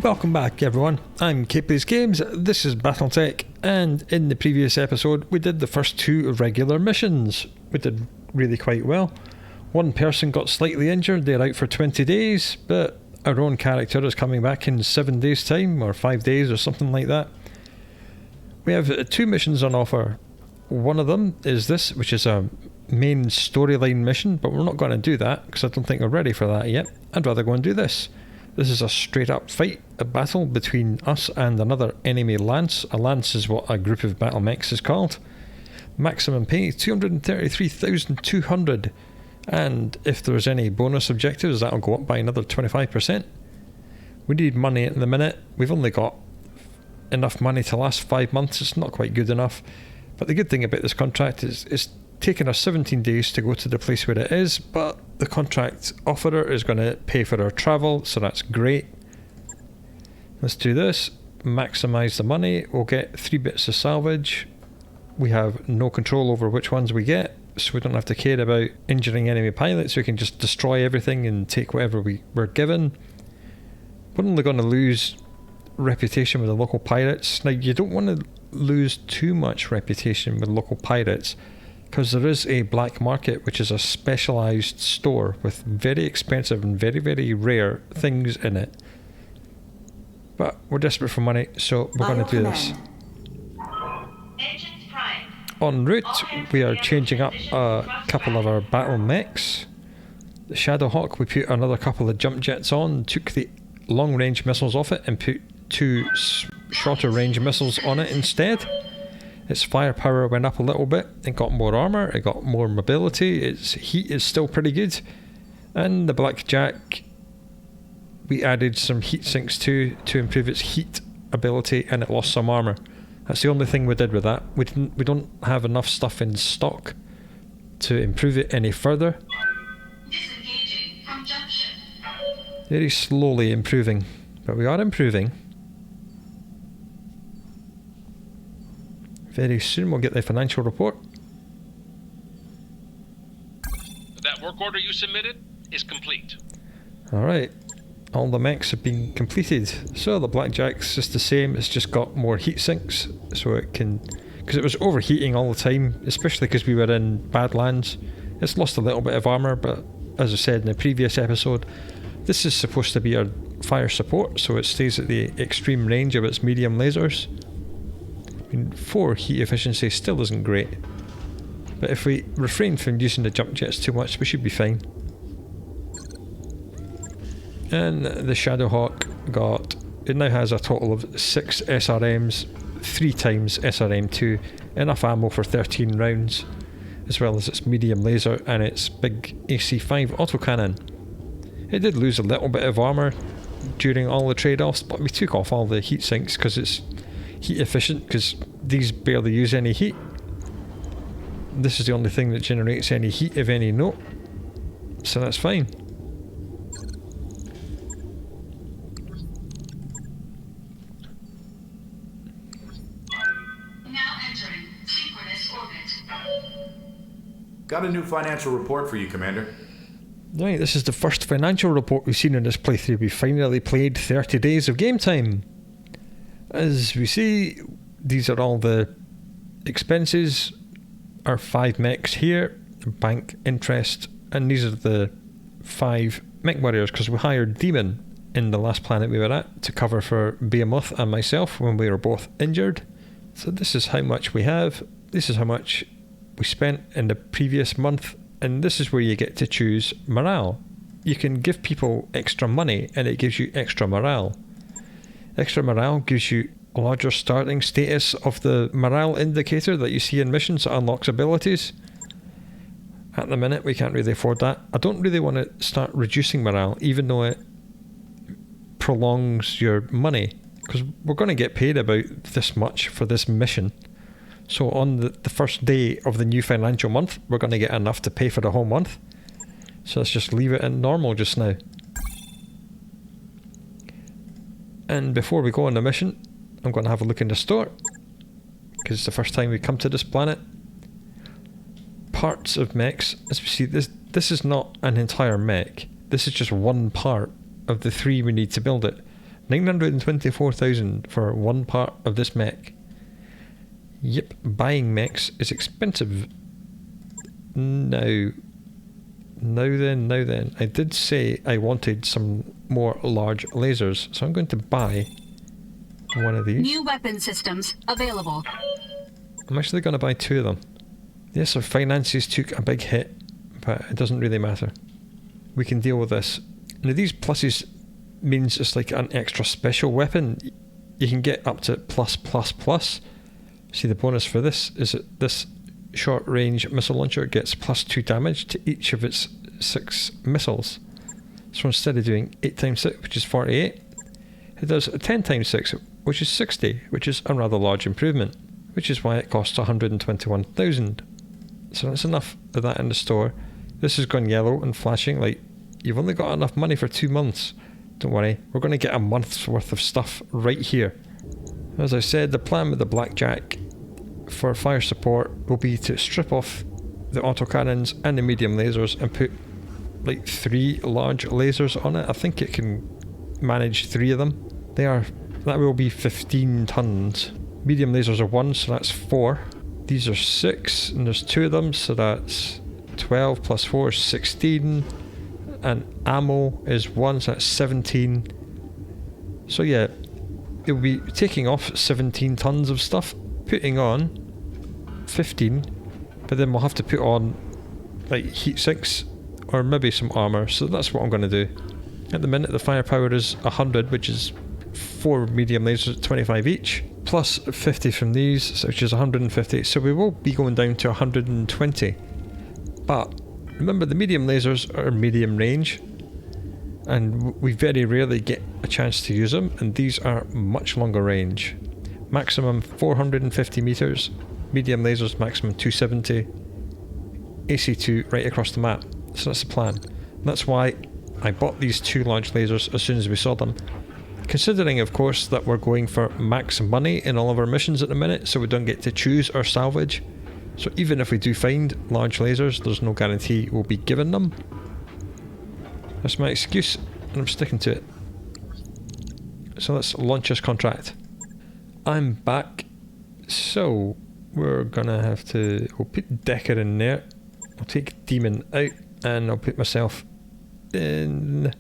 Welcome back everyone, I'm Plays Games, this is Battletech, and in the previous episode we did the first two regular missions. We did really quite well. One person got slightly injured, they're out for 20 days, but our own character is coming back in 7 days time, or 5 days or something like that. We have two missions on offer. One of them is this, which is a main storyline mission, but we're not going to do that because I don't think we're ready for that yet. I'd rather go and do this. This is a straight up fight, a battle between us and another enemy lance. A lance is what a group of battle mechs is called. Maximum pay 233,200, and if there's any bonus objectives that'll go up by another 25%. We need money at the minute. We've only got enough money to last 5 months. It's not quite good enough, but the good thing about this contract is it's taken us 17 days to go to the place where it is, but the contract offerer is going to pay for our travel, so that's great. Let's do this, maximise the money. We'll get 3 bits of salvage. We have no control over which ones we get, so we don't have to care about injuring enemy pilots. We can just destroy everything and take whatever we're given. We're only going to lose reputation with the local pirates. Now, you don't want to lose too much reputation with local pirates, because there is a black market, which is a specialised store with very expensive and very, very rare things in it. But we're desperate for money, so we're going to do this. En route, we are changing up a couple of our battle mechs. The Shadowhawk, we put another couple of jump jets on, took the long range missiles off it and put 2 shorter range missiles on it instead. Its firepower went up a little bit, it got more armour, it got more mobility, its heat is still pretty good. And the Blackjack, we added some heat sinks to improve its heat ability, and it lost some armour. That's the only thing we did with that. We don't have enough stuff in stock to improve it any further. Disengaging from junction. Very slowly improving, but we are improving. Very soon we'll get the financial report. That work order you submitted is complete. Alright, all the mechs have been completed. So the Blackjack's just the same, it's just got more heat sinks, so it can, because it was overheating all the time, especially because we were in Badlands. It's lost a little bit of armour, but as I said in the previous episode, this is supposed to be our fire support, so it stays at the extreme range of its medium lasers. 4 heat efficiency still isn't great, but if we refrain from using the jump jets too much, we should be fine. And the Shadowhawk it now has a total of 6 SRMs, 3 times SRM2, enough ammo for 13 rounds, as well as its medium laser and its big AC5 autocannon. It did lose a little bit of armour during all the trade-offs, but we took off all the heat sinks because it's heat efficient, because these barely use any heat. This is the only thing that generates any heat of any note, so that's fine. Now entering synchronous orbit. Got a new financial report for you, Commander. Right, this is the first financial report we've seen in this playthrough. We finally played 30 days of game time. As we see, these are all the expenses. Our 5 mechs here, bank, interest, and these are the 5 mech warriors, because we hired Demon in the last planet we were at to cover for Behemoth and myself when we were both injured. So this is how much we have, this is how much we spent in the previous month, and this is where you get to choose morale. You can give people extra money and it gives you extra morale. Extra morale gives you a larger starting status of the morale indicator that you see in missions that unlocks abilities. At the minute we can't really afford that. I don't really want to start reducing morale, even though it prolongs your money, because we're going to get paid about this much for this mission. So on the first day of the new financial month, we're going to get enough to pay for the whole month. So let's just leave it at normal just now. And before we go on the mission, I'm going to have a look in the store, because it's the first time we come to this planet. Parts of mechs, as we see, this is not an entire mech. This is just one part of the 3 we need to build it. 924,000 for one part of this mech. Yep, buying mechs is expensive. Now then. I did say I wanted some more large lasers, so I'm going to buy one of these. New weapon systems available. I'm actually going to buy 2 of them. Yes, our finances took a big hit, but it doesn't really matter. We can deal with this. Now these pluses means it's like an extra special weapon. You can get up to plus. See, the bonus for this is that this short range missile launcher gets +2 damage to each of its 6 missiles. So instead of doing 8 times 6, which is 48, it does 10 times 6, which is 60, which is a rather large improvement, which is why it costs 121,000. So that's enough of that in the store. This is gone yellow and flashing like you've only got enough money for 2 months. Don't worry, we're going to get a month's worth of stuff right here. As I said, the plan with the Blackjack for fire support will be to strip off the autocannons and the medium lasers and put like 3 large lasers on it. I think it can manage 3 of them. That will be 15 tons. Medium lasers are 1, so that's 4. These are 6, and there's 2 of them, so that's 12 plus 4 is 16. And ammo is 1, so that's 17. So yeah, it will be taking off 17 tons of stuff, putting on 15, but then we'll have to put on like heat sinks or maybe some armor, so that's what I'm going to do. At the minute the firepower is 100, which is 4 medium lasers at 25 each, plus 50 from these, which is 150, so we will be going down to 120. But remember, the medium lasers are medium range, and we very rarely get a chance to use them, and these are much longer range. Maximum 450 meters, medium lasers maximum 270, AC2 right across the map. So that's the plan. And that's why I bought these 2 large lasers as soon as we saw them. Considering, of course, that we're going for max money in all of our missions at the minute, so we don't get to choose or salvage. So even if we do find large lasers, there's no guarantee we'll be given them. That's my excuse, and I'm sticking to it. So let's launch this contract. I'm back. So we're gonna have to... We'll put Decker in there. I'll take Demon out, and I'll put myself in...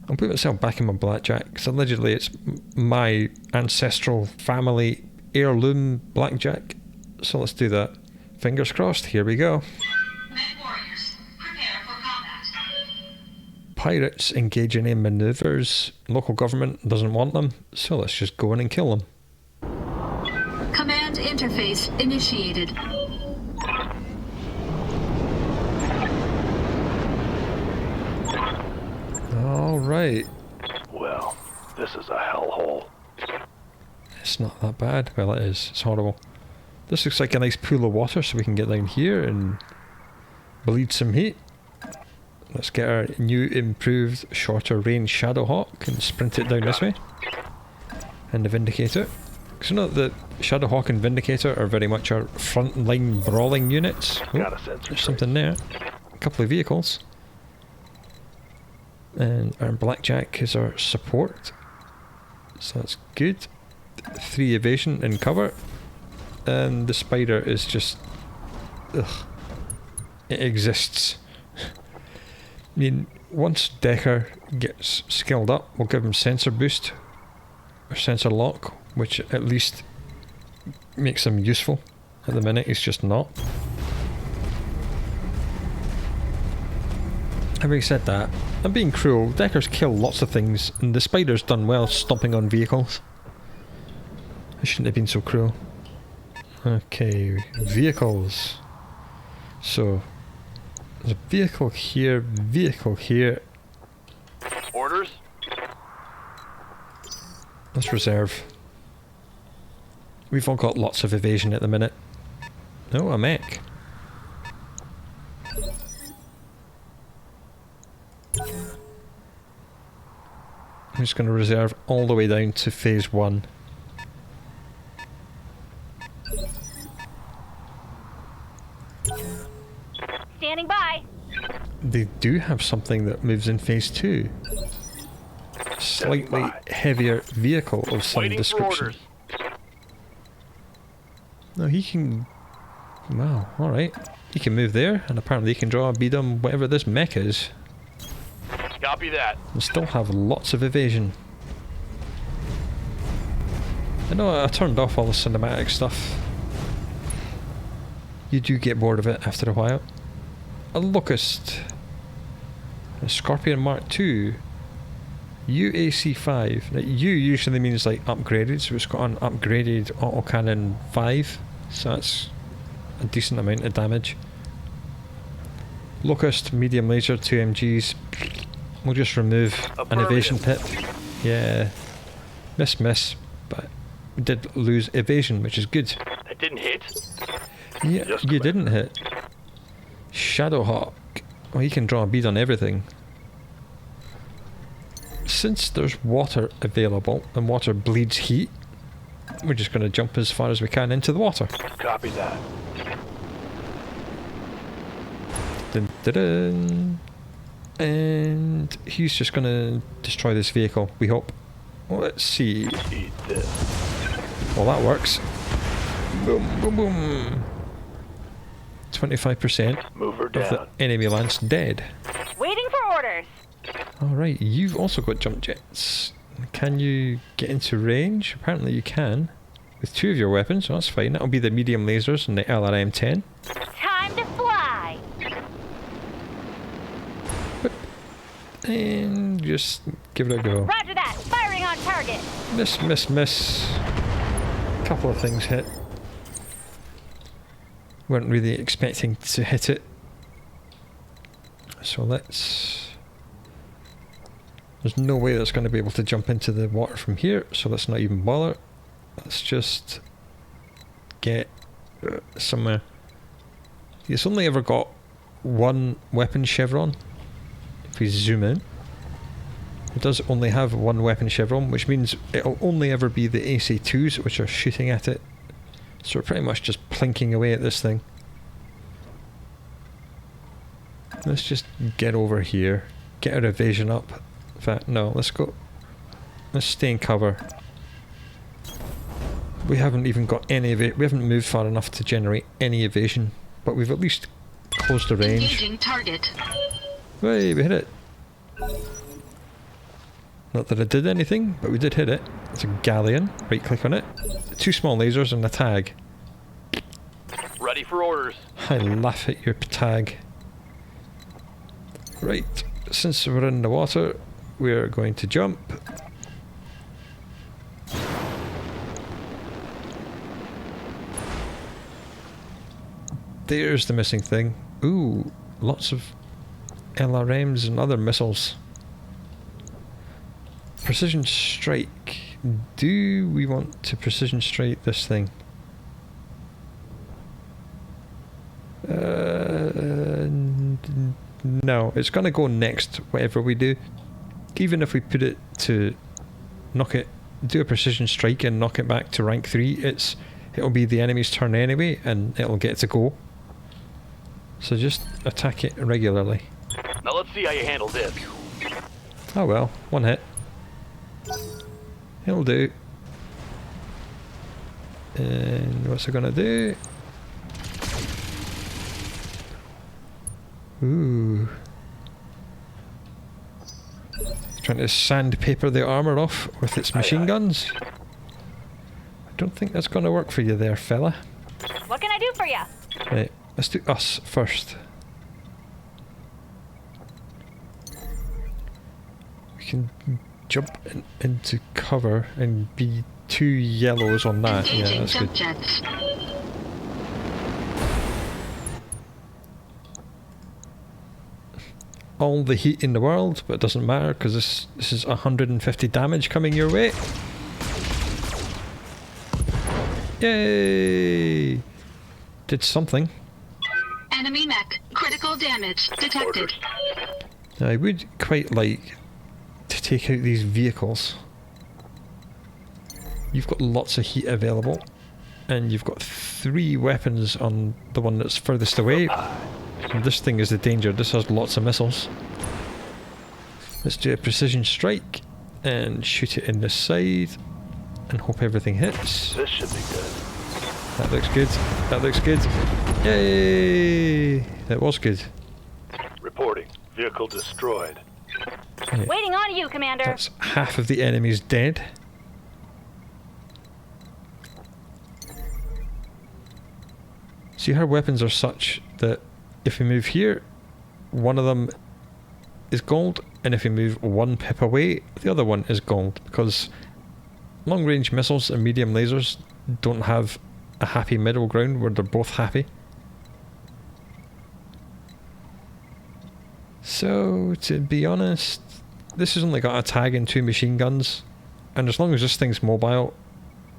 I'll put myself back in my Blackjack, because allegedly it's my ancestral family heirloom Blackjack. So let's do that. Fingers crossed, here we go. Mech warriors, prepare for combat. Pirates engaging in maneuvers. Local government doesn't want them, so let's just go in and kill them. Command interface initiated. Alright. Well, this is a hellhole. It's not that bad. Well, it is. It's horrible. This looks like a nice pool of water, so we can get down here and bleed some heat. Let's get our new improved shorter range Shadowhawk and sprint it down this way. And the Vindicator. Because you know the Shadowhawk and Vindicator are very much our frontline brawling units. Oh, there's something there. A couple of vehicles. And our Blackjack is our support. So that's good. 3 evasion and cover. And the spider is just... Ugh. It exists. I mean, once Decker gets skilled up, we'll give him sensor boost. Or sensor lock, which at least makes him useful. At the minute, he's just not. Having said that, I'm being cruel. Decker's killed lots of things, and the spider's done well stomping on vehicles. I shouldn't have been so cruel. Okay, vehicles. So, there's a vehicle here. Orders? Let's reserve. We've all got lots of evasion at the minute. Oh, a mech. I'm just going to reserve all the way down to phase 1. Standing by. They do have something that moves in phase 2. slightly heavier vehicle of some Waiting for description. orders. No, he can... Wow, alright. He can move there, and apparently he can draw a bead on whatever this mech is. Copy that. And still have lots of evasion. I know I turned off all the cinematic stuff. You do get bored of it after a while. A Locust. A Scorpion Mark II. UAC5. Now, U usually means like upgraded, so it's got an upgraded autocannon 5. So that's a decent amount of damage. Locust, medium laser, 2 MGs. We'll just remove an evasion pip. Yeah. Miss, but we did lose evasion, which is good. That didn't hit. Yeah, Just you click. didn't hit. Shadowhawk. Well, he can draw a bead on everything. Since there's water available and water bleeds heat, we're just going to jump as far as we can into the water. Copy that. Dun, dun, dun. And he's just going to destroy this vehicle, we hope. Well, let's see. Eat this. Well, that works. Boom, boom, boom. 25% Move her of the down. enemy lance dead. Waiting for orders. Alright, you've also got jump jets. Can you get into range? Apparently you can. With 2 of your weapons, so that's fine. That'll be the medium lasers and the LRM-10. Time to fly. And just give it a go. Roger that. Firing on target. Miss. Couple of things hit. Weren't really expecting to hit it. So let's... There's no way that's going to be able to jump into the water from here, so let's not even bother. Let's just get somewhere. It's only ever got 1 weapon chevron. If we zoom in, it does only have 1 weapon chevron, which means it'll only ever be the AC2s which are shooting at it. So we're pretty much just plinking away at this thing. Let's just get over here, get our evasion up. In fact, no, let's go. Let's stay in cover. We haven't even got any we haven't moved far enough to generate any evasion, but we've at least closed the range. Engaging target. Hey, we hit it. Not that it did anything, but we did hit it. It's a galleon. Right click on it. 2 small lasers and a tag. Ready for orders. I laugh at your tag. Right, since we're in the water, we're going to jump. There's the missing thing. Ooh, lots of LRMs and other missiles. Precision strike. Do we want to precision strike this thing? No, it's going to go next, whatever we do. Even if we put it to knock it, do a precision strike and knock it back to rank 3, it'll be the enemy's turn anyway, and it'll get to go. So just attack it regularly. Now let's see how you handle this. Oh well, 1 hit. It'll do. And what's it gonna do? Ooh. Trying to sandpaper the armour off with its machine guns. I don't think that's gonna work for you there, fella. What can I do for you? Right, let's do us first. We can jump into cover and be 2 yellows on that. Yeah, Engaging that's jump good. jets. All the heat in the world, but it doesn't matter because this is 150 damage coming your way. Yay! Did something. Enemy mech. Critical damage detected. Now, I would quite like to take out these vehicles. You've got lots of heat available, and you've got 3 weapons on the one that's furthest away. And this thing is the danger. This has lots of missiles. Let's do a precision strike and shoot it in the side and hope everything hits. This should be good. That looks good. That looks good. Yay! That was good. Reporting. Vehicle destroyed. Yeah. Waiting on you, Commander. That's half of the enemies dead. See, her weapons are such that if we move here, one of them is gold, and if we move one pip away, the other one is gold, because long-range missiles and medium lasers don't have a happy middle ground where they're both happy. So, to be honest, this has only got a tag and 2 machine guns, and as long as this thing's mobile,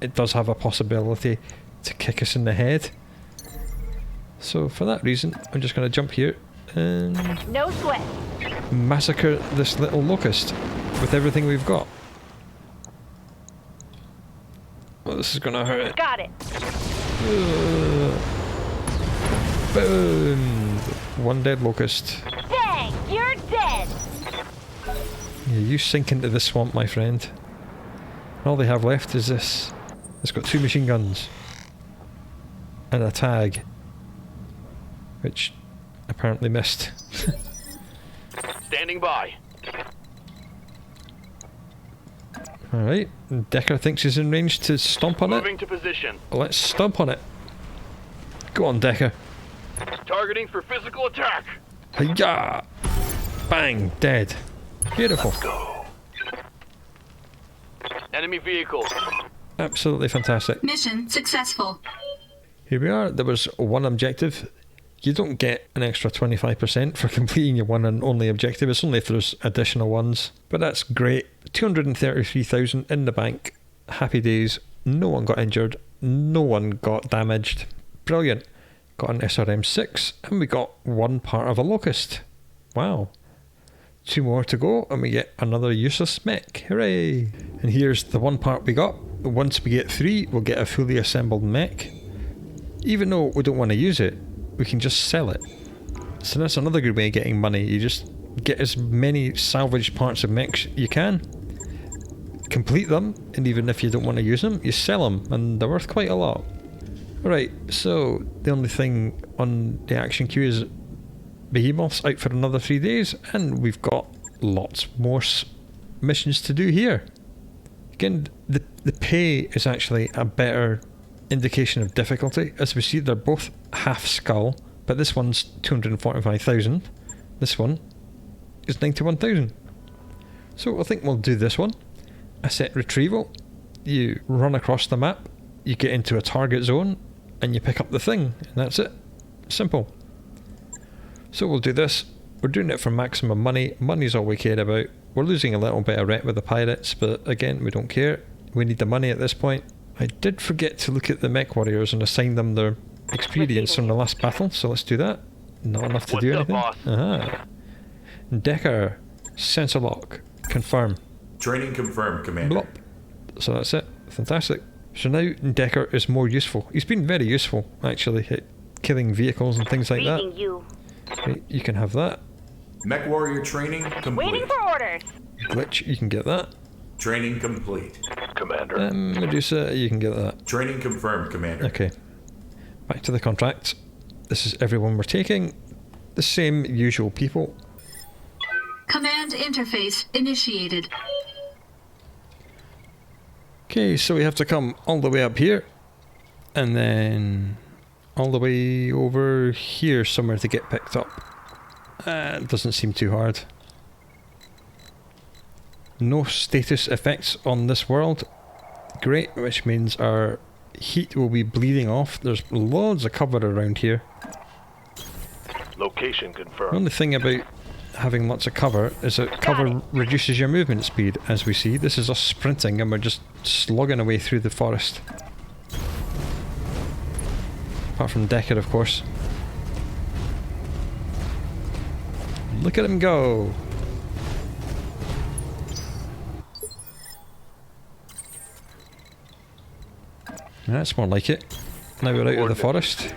it does have a possibility to kick us in the head. So for that reason, I'm just going to jump here and No sweat. massacre this little locust with everything we've got. Well, this is going to hurt it. Got it. Boom! One dead locust. Dang, you're dead. Yeah, you sink into the swamp, my friend. And all they have left is this. It's got 2 machine guns. And a tag. Which apparently missed. Standing by. Alright, Decker thinks he's in range to stomp on Moving it. to position. Let's stomp on it. Go on, Decker. Targeting for physical attack. Hiya! Bang! Dead. Beautiful. Go. Enemy vehicles. Absolutely fantastic. Mission successful. Here we are. There was one objective. You don't get an extra 25% for completing your one and only objective. It's only if there's additional ones. But that's great. 233,000 in the bank. Happy days. No one got injured. No one got damaged. Brilliant. Got an SRM-6 and we got one part of a locust. Wow. 2 more to go and we get another useless mech. Hooray! And here's the one part we got. Once we get 3, we'll get a fully assembled mech. Even though we don't want to use it, we can just sell it. So that's another good way of getting money. You just get as many salvaged parts of mechs you can, complete them, and even if you don't want to use them, you sell them, and they're worth quite a lot. Alright, so the only thing on the action queue is Behemoth's out for another 3 days, and we've got lots more missions to do here. Again, the pay is actually a better indication of difficulty. As we see, they're both half skull, but this one's 245,000. This one is 91,000. So I think we'll do this one. Asset retrieval. You run across the map, you get into a target zone, and you pick up the thing, and that's it. Simple. So we'll do this. We're doing it for maximum money. Money's all we care about. We're losing a little bit of rep with the pirates, but again, we don't care. We need the money at this point. I did forget to look at the mech warriors and assign them their experience from the last battle, so let's do that. Not enough to do anything. Boss? Decker, sensor lock, confirm. Training confirmed, Commander. Blop. So that's it. Fantastic. So now Decker is more useful. He's been very useful, actually, at killing vehicles and things like that. Reading you. Right, you can have that. Mech warrior training complete. Waiting for orders. Glitch, you can get that. Training complete. Commander. Medusa, you can get that. Training confirmed, Commander. Okay. Back to the contract. This is everyone we're taking. The same usual people. Command interface initiated. Okay, so we have to come all the way up here. And then all the way over here somewhere to get picked up. It doesn't seem too hard. No status effects on this world. Great, which means our heat will be bleeding off. There's loads of cover around here. Location The confirmed. only thing about having lots of cover is that cover reduces your movement speed, as we see. This is us sprinting and we're just slogging away through the forest. Apart from Decker, of course. Look at him go! That's more like it. Now we're out of the forest.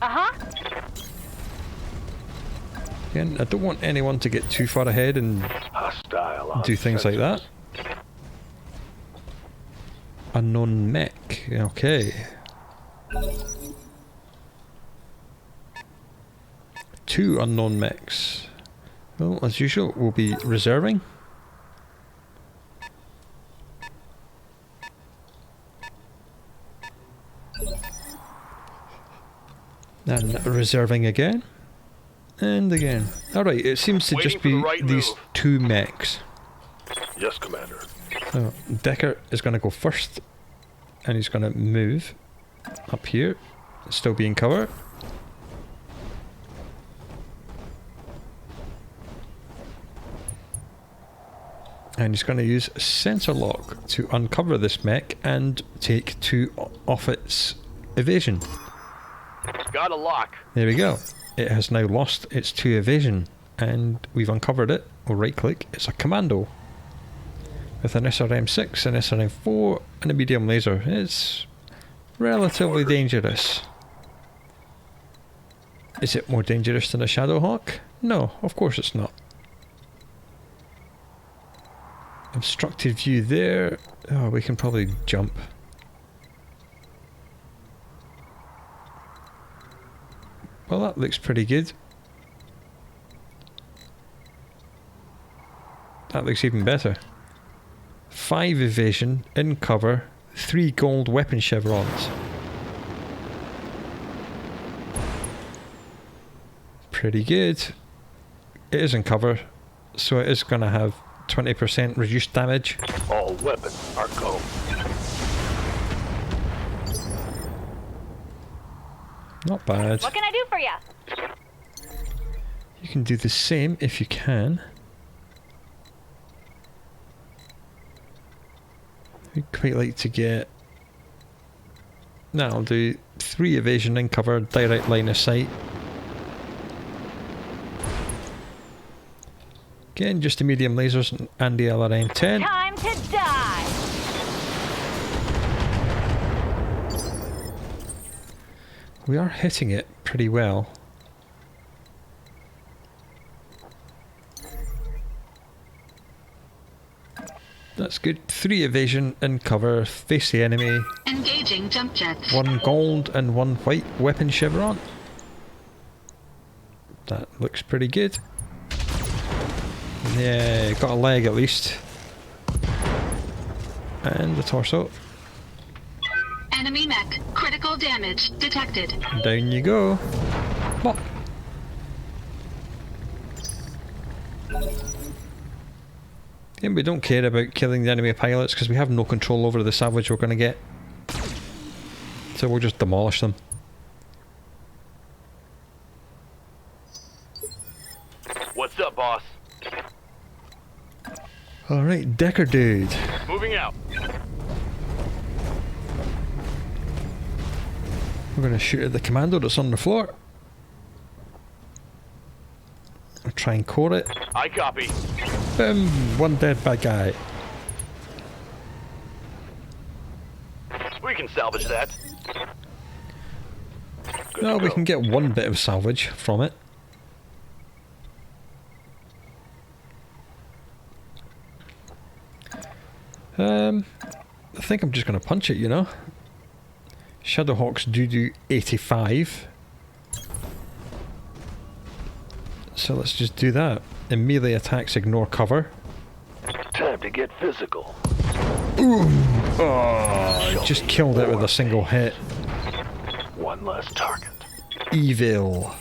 Uh-huh. Again, I don't want anyone to get too far ahead and Hostile on do things like that. sensors. Unknown mech. Okay. 2 unknown mechs. Well, as usual, we'll be reserving. And reserving again. And again. Alright, it seems to Waiting just for the be right these move. 2 mechs. Yes, Commander. So Decker is going to go first. And he's going to move up here. Still being covered. And he's going to use sensor lock to uncover this mech and take 2 off its evasion. Got a lock. There we go. It has now lost its 2 evasion and we've uncovered it. We'll right click. It's a commando with an SRM6, an SRM4 and a medium laser. It's relatively dangerous. Is it more dangerous than a Shadowhawk? No, of course it's not. Obstructed view there. Oh, we can probably jump. Well, that looks pretty good. That looks even better. 5 evasion, in cover, 3 gold weapon chevrons. Pretty good. It is in cover, so it is going to have 20% reduced damage. All weapons are go. Not bad. What can I do for you? You can do the same if you can. I'd quite like to get... No, I'll do 3 evasion in cover, direct line of sight. Again, just the medium lasers and the LRM-10. Time to die. We are hitting it pretty well. That's good. 3 evasion in cover, face the enemy. Engaging jump jets. 1 gold and 1 white weapon chevron. That looks pretty good. Yeah, got a leg at least. And the torso. Enemy mech. Critical damage detected. Down you go. Pop. And we don't care about killing the enemy pilots because we have no control over the salvage we're going to get. So we'll just demolish them. What's up, boss? Alright, Decker dude. Moving out. We're going to shoot at the commando that's on the floor. I'll try and core it. I copy. Boom! 1 dead bad guy. We can salvage that. Good No, to we go. can get 1 bit of salvage from it. I think I'm just going to punch it, you know. Shadowhawks do 85. So let's just do that. And melee attacks ignore cover. Time to get physical. Oh, just killed it with a single hit. One less target. Evil.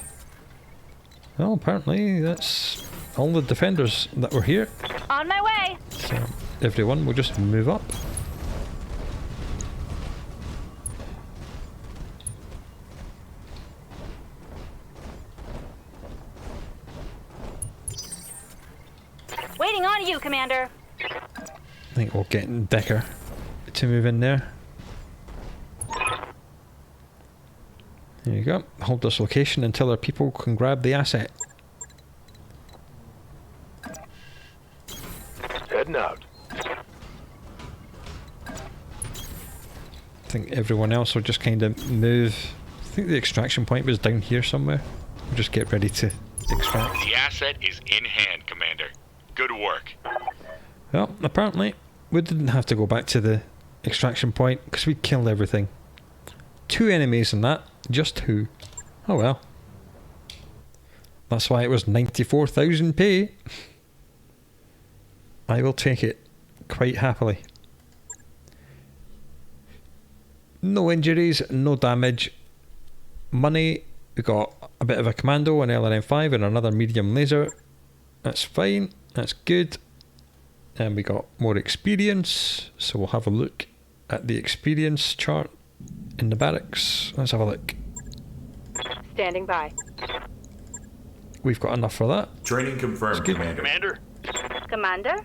Well, apparently that's all the defenders that were here. On my way. So everyone will just move up. Waiting on you, Commander. I think we'll get Decker to move in there. There you go. Hold this location until our people can grab the asset. Heading out. I think everyone else will just kind of move. I think the extraction point was down here somewhere. We'll just get ready to extract. The asset is in hand, Commander. Good work. Well, apparently we didn't have to go back to the extraction point because we killed everything. 2 enemies in that, just 2. Oh well. That's why it was 94,000 pay. I will take it quite happily. No injuries, no damage. Money, we got a bit of a commando, an LRM5 and another medium laser. That's fine, that's good. And we got more experience, so we'll have a look at the experience chart in the barracks. Let's have a look. Standing by. We've got enough for that. Training confirmed, Commander. Commander? Commander?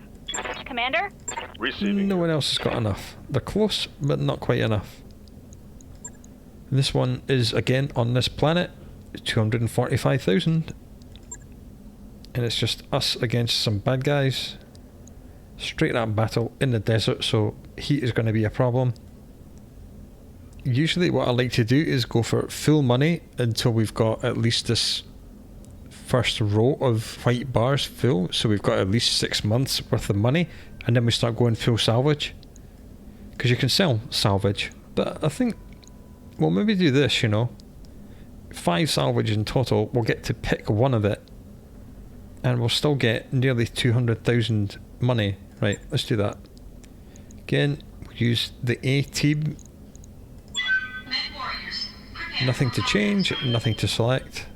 Commander? Receiving. No one else has got enough. They're close, but not quite enough. This one is again on this planet, 245,000. And it's just us against some bad guys. Straight up battle in the desert, so heat is going to be a problem. Usually what I like to do is go for full money until we've got at least this first row of white bars full, so we've got at least 6 months worth of money, and then we start going full salvage, because you can sell salvage. But I think we'll maybe do this, you know, 5 salvage in total. We'll get to pick one of it and we'll still get nearly 200,000 money. Right, let's do that again. We'll use the A team. Mech warriors, prepare Nothing for to change, nothing to select.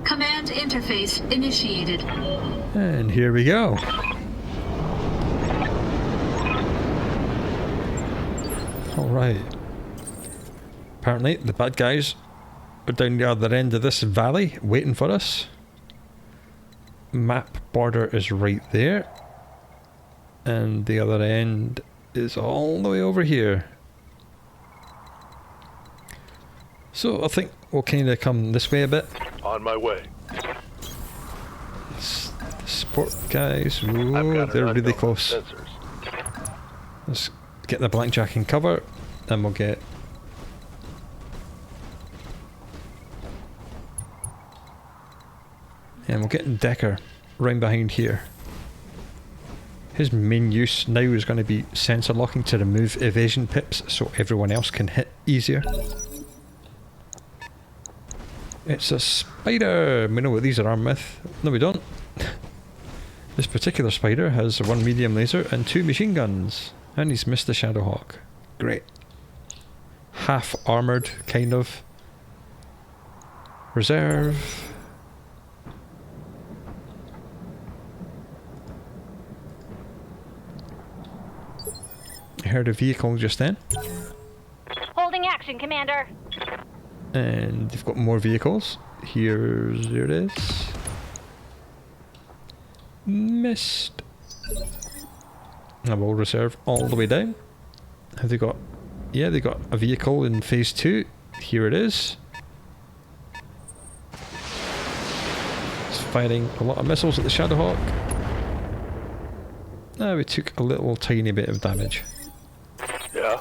Command interface initiated. And here we go. Alright. Apparently the bad guys are down the other end of this valley waiting for us. Map border is right there. And the other end is all the way over here. So I think we'll kind of come this way a bit. On my way. Support guys, I've ooh, got they're an really unknown close. Sensors. Let's get the blackjack in cover, then we'll get... And we'll get Decker right behind here. His main use now is going to be sensor locking to remove evasion pips so everyone else can hit easier. It's a spider! We know what these are armed with. No, we don't. This particular spider has 1 medium laser and 2 machine guns. And he's missed the Shadowhawk. Great. Half armoured, kind of. Reserve. I heard a vehicle just then. Holding action, Commander. And they've got more vehicles. Here it is. Missed. I will reserve all the way down. Have they got... Yeah, they got a vehicle in phase 2. Here it is. It's firing a lot of missiles at the Shadowhawk. We took a little tiny bit of damage. Yeah.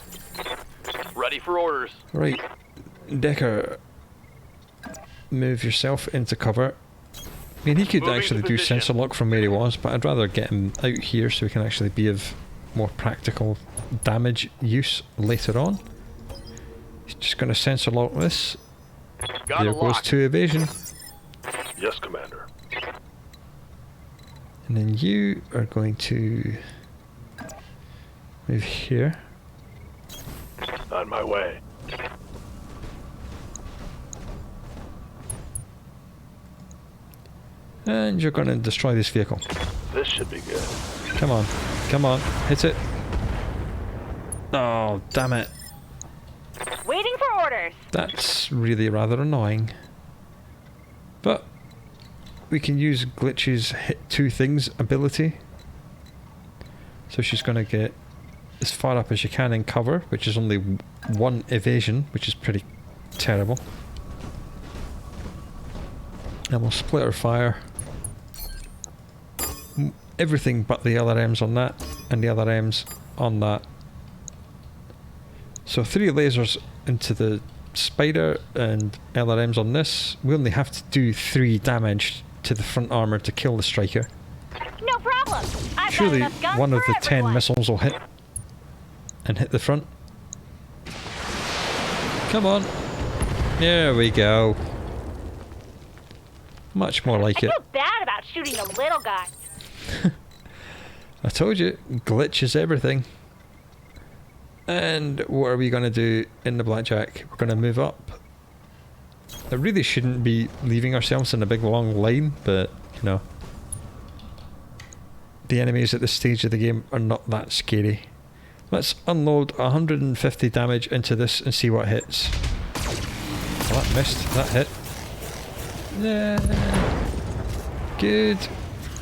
Ready for orders. Right. Decker, move yourself into cover. I mean, he could Moving actually to do position. sensor lock from where he was, but I'd rather get him out here so he can actually be of more practical damage use later on. He's just going to sensor lock this. Got There a goes lock. 2 evasion. Yes, Commander. And then you are going to move here. On my way. And you're going to destroy this vehicle. This should be good. Come on. Come on. Hit it. Oh, damn it. Waiting for orders. That's really rather annoying. But we can use Glitch's hit 2 things ability. So she's going to get as far up as you can in cover, which is only 1 evasion, which is pretty terrible. And we'll split our fire. Everything but the LRMs on that, and the LRMs on that. So 3 lasers into the spider and LRMs on this. We only have to do 3 damage to the front armor to kill the striker. No problem. I've Surely got enough guns one of for the 10 everyone. missiles will hit and hit the front. Come on. There we go. Much more like I it. feel bad about shooting the little guy. I told you, glitch is everything. And what are we going to do in the blackjack? We're going to move up. I really shouldn't be leaving ourselves in a big long line, but, you know. The enemies at this stage of the game are not that scary. Let's unload 150 damage into this and see what hits. Oh, that missed. That hit. Yeah. Good.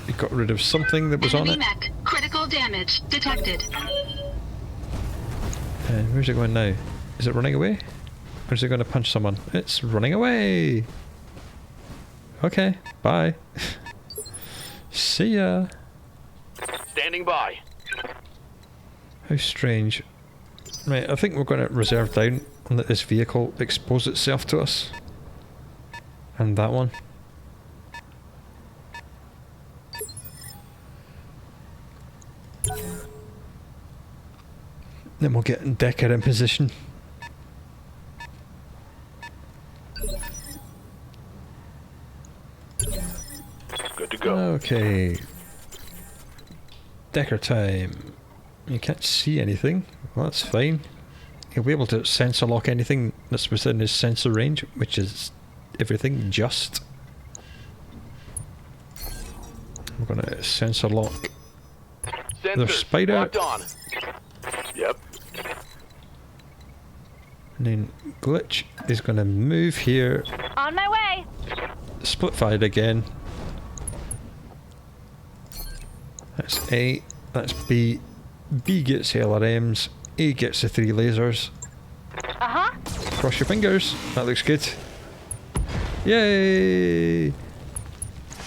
We got rid of something that was on Enemy it. mech. Critical damage detected. And where's it going now? Is it running away? Or is it going to punch someone? It's running away! Okay, bye. See ya! Standing by. How strange. Right, I think we're going to reserve down and let this vehicle expose itself to us. And that one. Then we'll get Decker in position. Good to go. Okay. Decker time. You can't see anything. Well, that's fine. He'll be able to sensor lock anything that's within his sensor range, which is everything just. We're gonna sensor lock the spider. Locked on. Yep. And then glitch is gonna move here. On my way. Split fired again. That's A. That's B. B gets the LRMs. A gets the 3 lasers. Uh-huh. Cross your fingers. That looks good. Yay!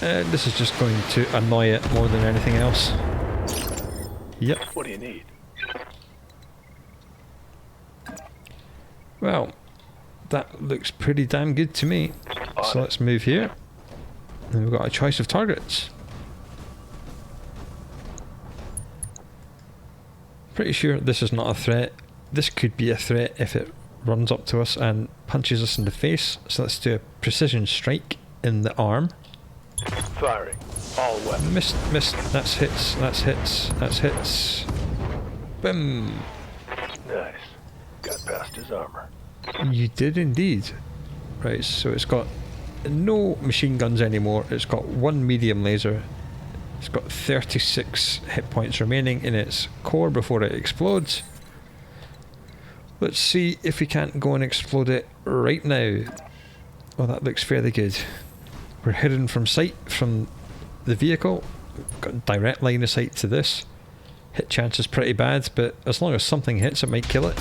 And this is just going to annoy it more than anything else. Yep. What do you need? Well, that looks pretty damn good to me. So let's move here. And we've got a choice of targets. Pretty sure this is not a threat. This could be a threat if it runs up to us and punches us in the face. So let's do a precision strike in the arm. Firing. All weapons. Missed, missed. That's hits, that's hits, that's hits. Boom. Nice. Got past his armor. You did indeed. Right, so it's got no machine guns anymore. It's got 1 medium laser. It's got 36 hit points remaining in its core before it explodes. Let's see if we can't go and explode it right now. Oh, that looks fairly good. We're hidden from sight from the vehicle. We've got a direct line of sight to this. Hit chance is pretty bad, but as long as something hits, it might kill it.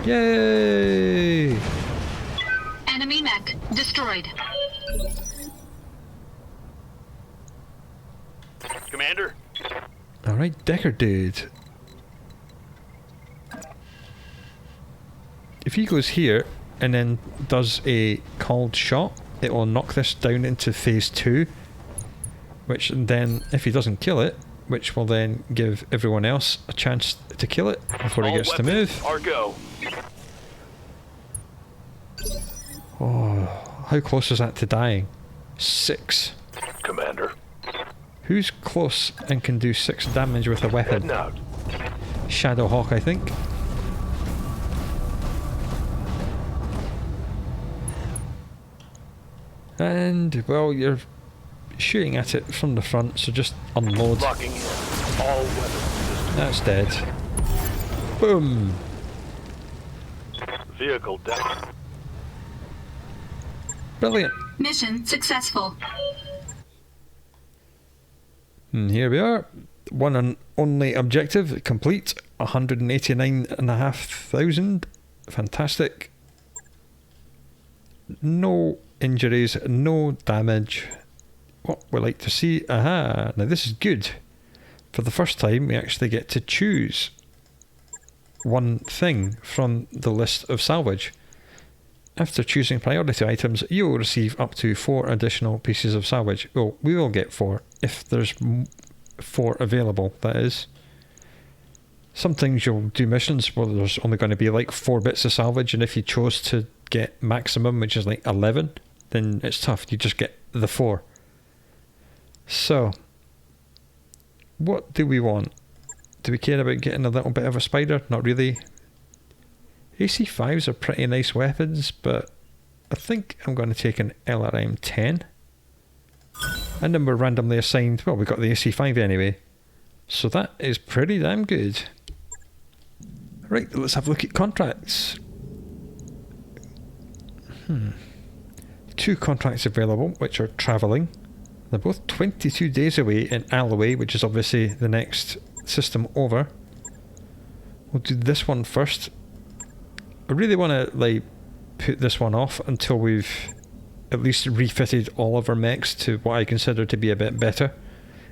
Yay! Enemy mech destroyed. Commander? Alright, Decker dude. If he goes here and then does a called shot, it will knock this down into phase 2, which then, if he doesn't kill it, which will then give everyone else a chance to kill it before he gets to move. Our go. Oh, how close is that to dying? 6. Commander. Who's close and can do 6 damage with a weapon? Heading out. Shadowhawk, I think. And, well, you're shooting at it from the front, so just unload. Locking in. All weapons. That's dead. Boom! Vehicle down. Brilliant! Mission successful. And here we are. One and only objective complete. 189,500. Fantastic. No injuries, no damage. What we like to see. Aha! Now this is good. For the first time, we actually get to choose one thing from the list of salvage. After choosing priority items, you will receive up to 4 additional pieces of salvage. Well, we will get 4 if there's 4 available, that is. Sometimes you'll do missions where there's only going to be like 4 bits of salvage, and if you chose to get maximum, which is like 11, then it's tough. You just get the 4. So, what do we want? Do we care about getting a little bit of a spider? Not really. AC5s are pretty nice weapons, but I think I'm going to take an LRM 10. And then we're randomly assigned, well, we got the AC5 anyway. So that is pretty damn good. Right, let's have a look at contracts. 2 contracts available, which are travelling. They're both 22 days away in Alloway, which is obviously the next system over. We'll do this one first. I really want to like put this one off until we've at least refitted all of our mechs to what I consider to be a bit better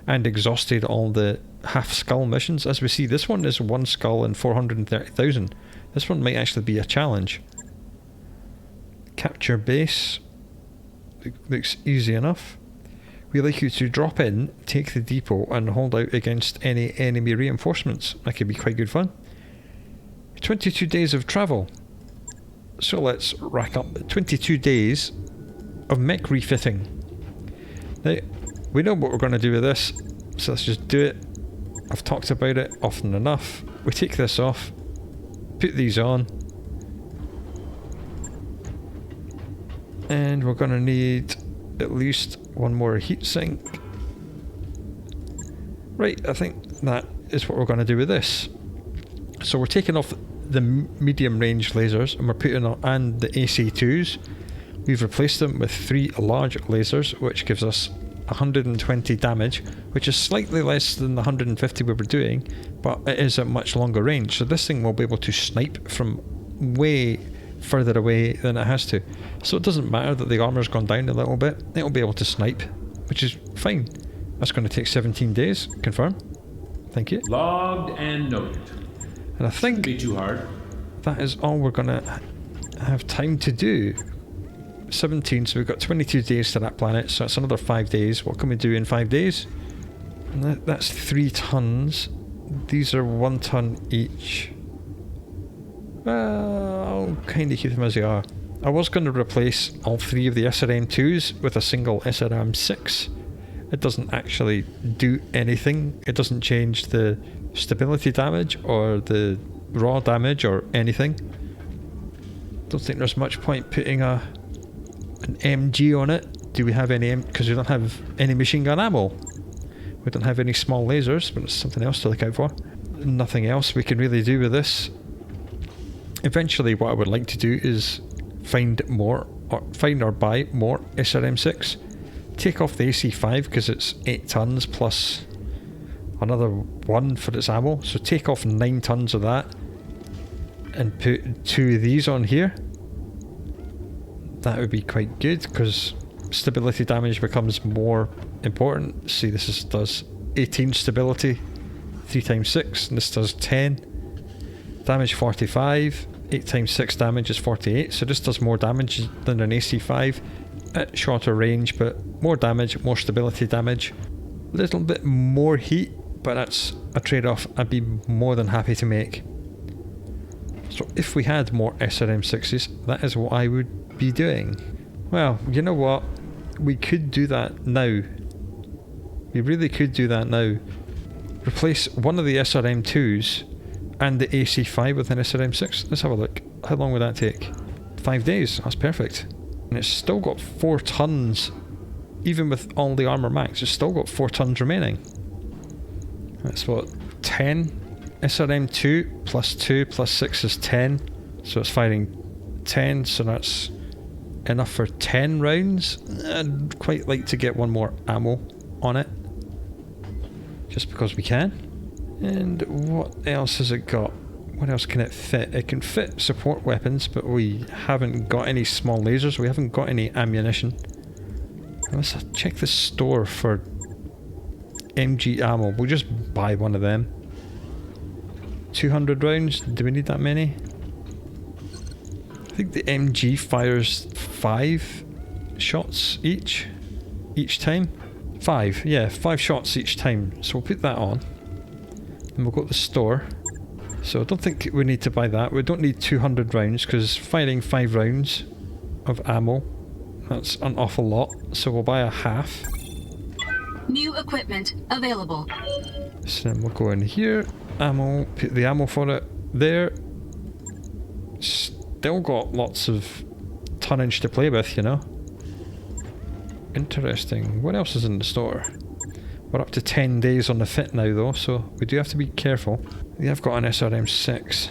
and exhausted all the half skull missions. As we see, this one is 1 skull and 430,000. This one might actually be a challenge. Capture base. Looks easy enough. We'd like you to drop in, take the depot and hold out against any enemy reinforcements. That could be quite good fun. 22 days of travel. So let's rack up 22 days of mech refitting. Now, we know what we're going to do with this, so let's just do it. I've talked about it often enough. We take this off, put these on, and we're going to need at least 1 more heatsink. Right, I think that is what we're going to do with this. So we're taking off the medium range lasers and we're putting on and the AC2s. We've replaced them with 3 large lasers, which gives us 120 damage, which is slightly less than the 150 we were doing, but it is at much longer range. So this thing will be able to snipe from way further away than it has to. So it doesn't matter that the armor's gone down a little bit, it'll be able to snipe, which is fine. That's going to take 17 days. Confirm. Thank you. Logged and noted. And I think Be too hard. that is all we're going to have time to do. 17, so we've got 22 days to that planet, so that's another 5 days. What can we do in 5 days? And that's 3 tons. These are 1 ton each. I'll kind of keep them as they are. I was going to replace all 3 of the SRM2s with a single SRM6. It doesn't actually do anything. It doesn't change the stability damage or the raw damage or anything. Don't think there's much point putting an MG on it. Do we have any? Because we don't have any machine gun ammo. We don't have any small lasers, but it's something else to look out for. Nothing else we can really do with this. Eventually, what I would like to do is find or buy more SRM6. Take off the AC5 because it's 8 tons plus another 1 for its ammo. So take off 9 tons of that and put 2 of these on here. That would be quite good because stability damage becomes more important. See, this does 18 stability, 3 times 6, and this does 10. Damage 45, 8 times 6 damage is 48, so this does more damage than an AC5 at shorter range, but more damage, more stability damage. A little bit more heat, but that's a trade-off I'd be more than happy to make. So if we had more SRM6s, that is what I would be doing. Well, you know what? We could do that now. We really could do that now. Replace one of the SRM2s and the AC5 with an SRM6. Let's have a look. How long would that take? 5 days. That's perfect. And it's still got 4 tons. Even with all the armor max, it's still got 4 tons remaining. That's what? 10? SRM2 plus 2 plus 6 is 10. So it's firing 10, so that's enough for 10 rounds. I'd quite like to get 1 more ammo on it. Just because we can. And what else has it got? What else can it fit? It can fit support weapons, but we haven't got any small lasers. We haven't got any ammunition. Let's check the store for MG ammo. We'll just buy one of them. 200 rounds. Do we need that many? think the MG fires 5 shots each time. 5, yeah, 5 shots each time. So we'll put that on. And we'll go to the store. So I don't think we need to buy that. We don't need 200 rounds because firing 5 rounds of ammo, that's an awful lot. So we'll buy a half. New equipment available. So then we'll go in here. Ammo, put the ammo for it there. Still got lots of tonnage to play with, you know. Interesting. What else is in the store? We're up to 10 days on the fit now though, so we do have to be careful. Yeah, I've got an SRM6.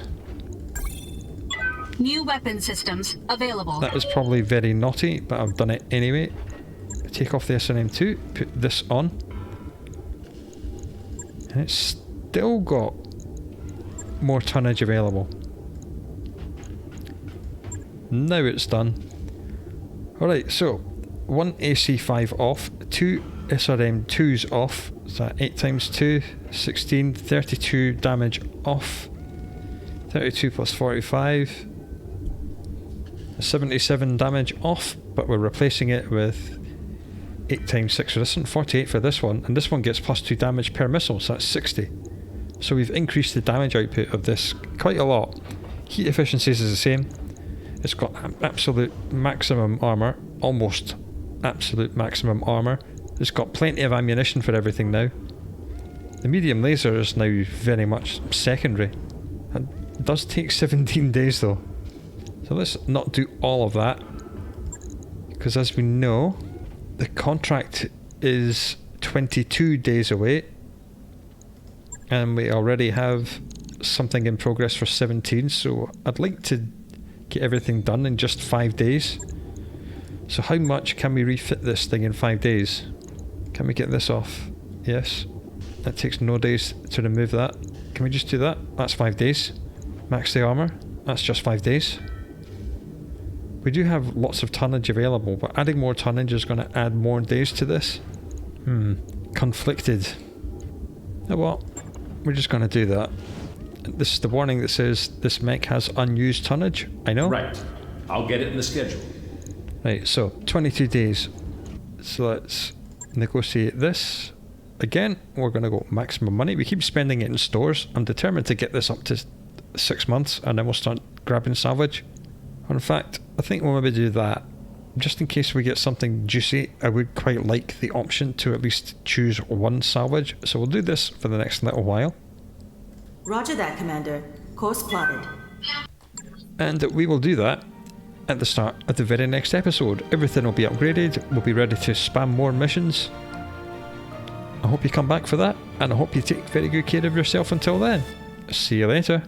New weapon systems available. That was probably very naughty, but I've done it anyway. Take off the SRM2, put this on. And it's still got more tonnage available. Now it's done. Alright, so 1 AC5 off, 2 SRM2s off, so that 8 times 2, 16, 32 damage off, 32 plus 45, 77 damage off, but we're replacing it with 8 times 6 for this one, 48 for this one, and this one gets plus 2 damage per missile, so that's 60. So we've increased the damage output of this quite a lot. Heat efficiencies is the same. It's got absolute maximum armour, almost absolute maximum armour. It's got plenty of ammunition for everything now. The medium laser is now very much secondary. It does take 17 days though. So let's not do all of that. Because as we know, the contract is 22 days away. And we already have something in progress for 17, so I'd like to get everything done in just 5 days. So how much can we refit this thing in 5 days? Can we get this off? Yes. That takes no days to remove that. Can we just do that? That's 5 days. Max the armour. That's just 5 days. We do have lots of tonnage available, but adding more tonnage is going to add more days to this. Conflicted. You know what? We're just going to do that. This is the warning that says this mech has unused tonnage. I know. Right. I'll get it in the schedule. Right, so 22 days. So let's negotiate this. Again, we're going to go maximum money. We keep spending it in stores. I'm determined to get this up to 6 months and then we'll start grabbing salvage. In fact, I think we'll maybe do that. Just in case we get something juicy, I would quite like the option to at least choose 1 salvage. So we'll do this for the next little while. Roger that, Commander. Course plotted. And we will do that at the start of the very next episode. Everything will be upgraded. We'll be ready to spam more missions. I hope you come back for that, and I hope you take very good care of yourself until then. See you later.